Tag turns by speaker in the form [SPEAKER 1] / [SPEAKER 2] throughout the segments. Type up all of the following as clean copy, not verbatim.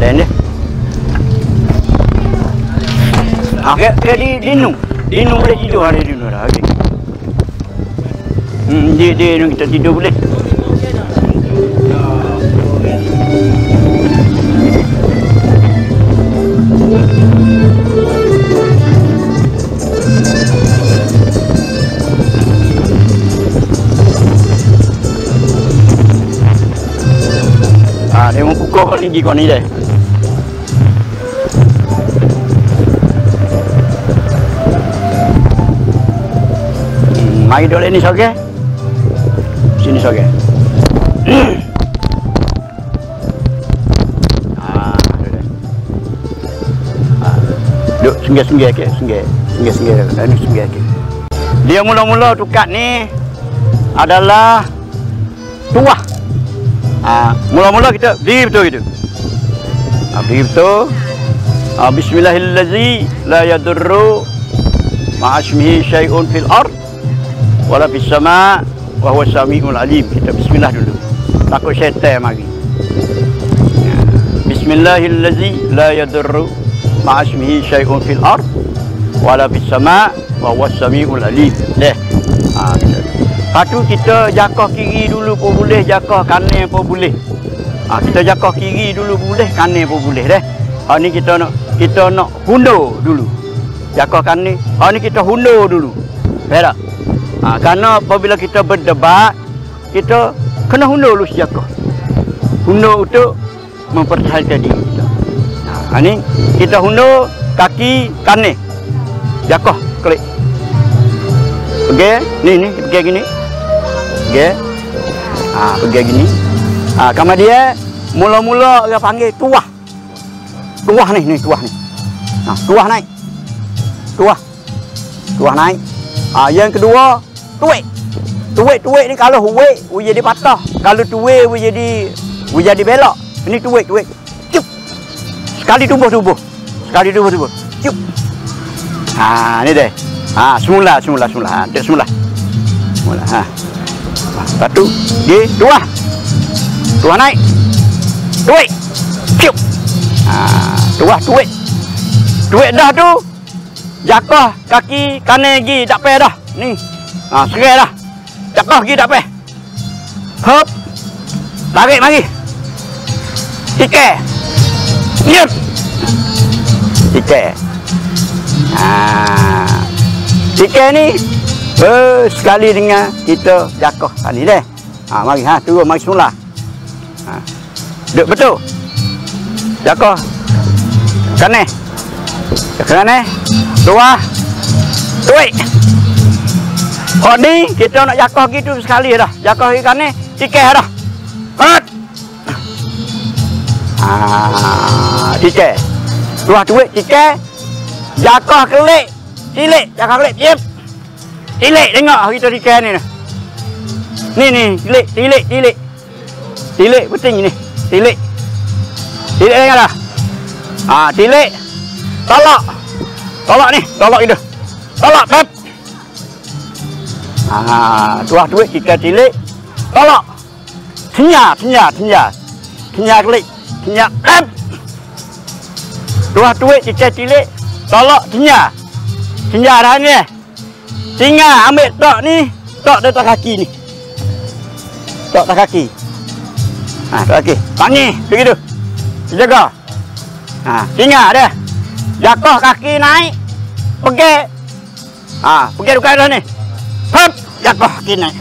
[SPEAKER 1] Lain dia. Dinu boleh tidur hari dinu dah. Okey. Dia kita tidur boleh. Dia mau pukul kau tinggi kau ni dah. Mari duduk ni soge. Sini soge. Duduk singgah-singgah ke, singgah-singgah ni singgah ke. Dia mula-mula tukat ni adalah tuah. Mula-mula kita berdiri betul gitu. Berdiri betul. Bismillahirrahmanirrahim. La yadurru ma'asmihi syai'un fil ard wala fis sama' wa huwa samiul alim. Kita bismillah dulu. Takut syaitan mari. Bismillahirrahmanirrahim. La yadurru ma'asmihi syai'un fil ard wala fis sama' wa huwa samiul alim. Lepas tu kita jakah kiri dulu pun boleh, jakah kanan pun boleh. Kita jakah kiri dulu boleh, kanan pun boleh deh. Ni kita nak hundur dulu. Jakah kanan. Ni kita hundur dulu. Faham tak? Kerana apabila kita berdebat, kita kena hundur dulu sejakah. Hundur untuk mempertahankan diri kita. Ni kita hundur kaki kanan. Jakah klik. Okey, ni pergi gini. Okey. Pergi gini. Kemudian mula-mula dia panggil tuah. Tuah ni tuah ni. Tuah naik. Tuah naik. Yang kedua, tuik. Tuik ni kalau huik, jadi patah. Kalau tuik, jadi belok. Ini tuik. Cup. Sekali tubuh. Cup. Ni deh. Semula. Dia semula. Lepas tu, dia tuah. Tuah naik. Tuik. Cup. Tuik. Tuik dah tu. Jakah kaki kanan lagi tak payah dah. Ni. Serai dah. Jakah lagi tak payah. Hop. Tarik mari. Tikai. Nyut. Tikai. Tikai ni sekali dengan kita jakah ni deh. Mari turun mari semula. Duduk betul. Jakah kanan. Kanan. Tuah. Tuik. Kau ni kita nak jakah gitu sekali dah. Jakah kiri kanan, tikai dah. Hot. Tikai. Tuah tuik tikai. Jakah kelik. Tilik, jakah kelik. Diam. Tilik tengok kita tikai ni. Ni, tilik. Tilik penting ni. Tilik tengok dah. Tilik. Tolak ni, tolak itu. Tolak, pep. Tuah duit kita tilik. Tolak. Senyap. Senyap klik. Senyap, pep. Tuah duit kita tilik. Tolak, senyap. Senyap dah ni. Tinggal ambil tok ni. Tok dekat kaki ni. Tok dekat kaki. Tok kaki. Tak ni, begitu. Jaga. Tinggal dia. Jakah kaki naik. Pergi. Pergi dekat dah ni. Hop, jakah kaki naik.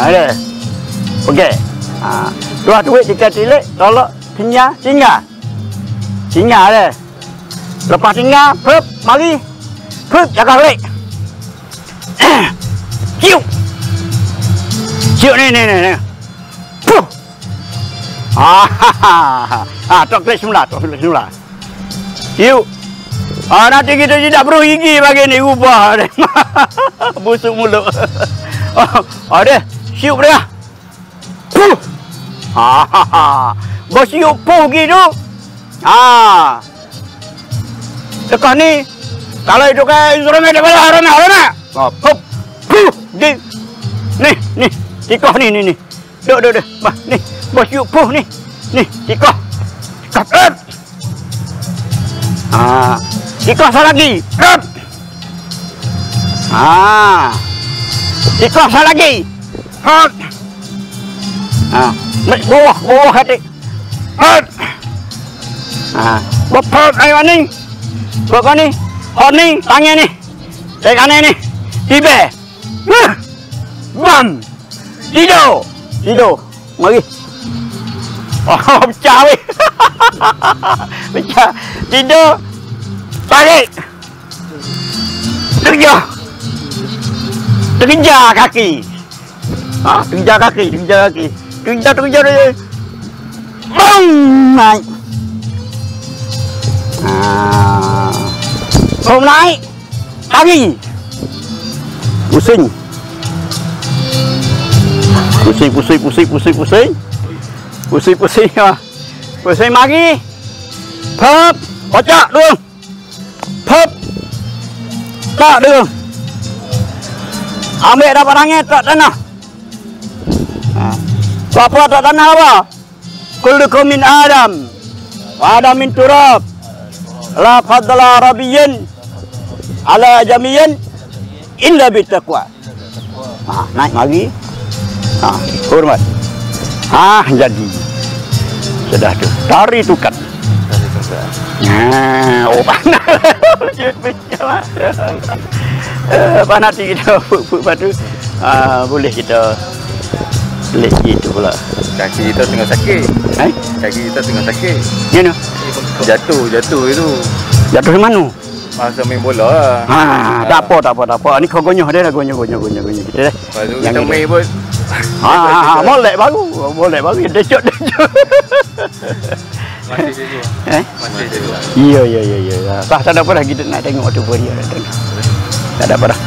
[SPEAKER 1] Ada. Pergi. Dua duit jika tilik, tolak tinggal. Tinggal dia. Lepas tinggal, hop, mari. Hop, jakah klik. Cium. Cium ni. Puh. Tok klik semula. Yuk. Nanti kita tidak perlu gigi bagi ni ubah. Busuk mulut. Ada. Siup dia. Puh. Bersiup puh gitu. Dekat ni. Kalau itu kayak instrumen dia rana. Puh. Ni. Tikah ni. Duk. Bah, ni. Bos yuk puh ni. Ni, tikoh. Tikoh. Tikoh satu lagi. Tikoh satu lagi. Bawah hati. Bopot ayo ni. Kok ni? Hot ni, tangan ni. Saya kanan ni. Tiba. Bam. Tidur. Mari. Oh, pecah weh. Pecah. Tidur. Balik. Terkejar kaki. Terkejar kaki. Terkejar. Bang. Naik. Không naik. Lagi. Pusing. Pusing lagi. Phớp. Kocak đường. Phớp. Tak đường. Ambil dapat angin tak tanah. Apa tak tanah apa? Kullukum min Adam. Wa Adam min turab. La fadla rabiyyin ala jamiyyin illa bitaqwa. Naik lagi. Hormat. Jadi. Sudah tu. Tari tukat. Oh panas. Panas kita pupuk batu. Boleh kita pelik gitu pula.
[SPEAKER 2] Kaki kita tengah sakit. Kaki kita tengah sakit.
[SPEAKER 1] Gimana?
[SPEAKER 2] Jatuh itu.
[SPEAKER 1] Jatuh di mana?
[SPEAKER 2] Masa main bola lah.
[SPEAKER 1] Tak apa. Ni kau gonyoh dia dah gonyoh kita dah.
[SPEAKER 2] Lepas tu kita main pun.
[SPEAKER 1] Molek baru. Dia cok.
[SPEAKER 2] Masih dulu. Masih dulu.
[SPEAKER 1] Iya. Tak ada apa dah kita nak tengok tu dia. Tak ada apa dah.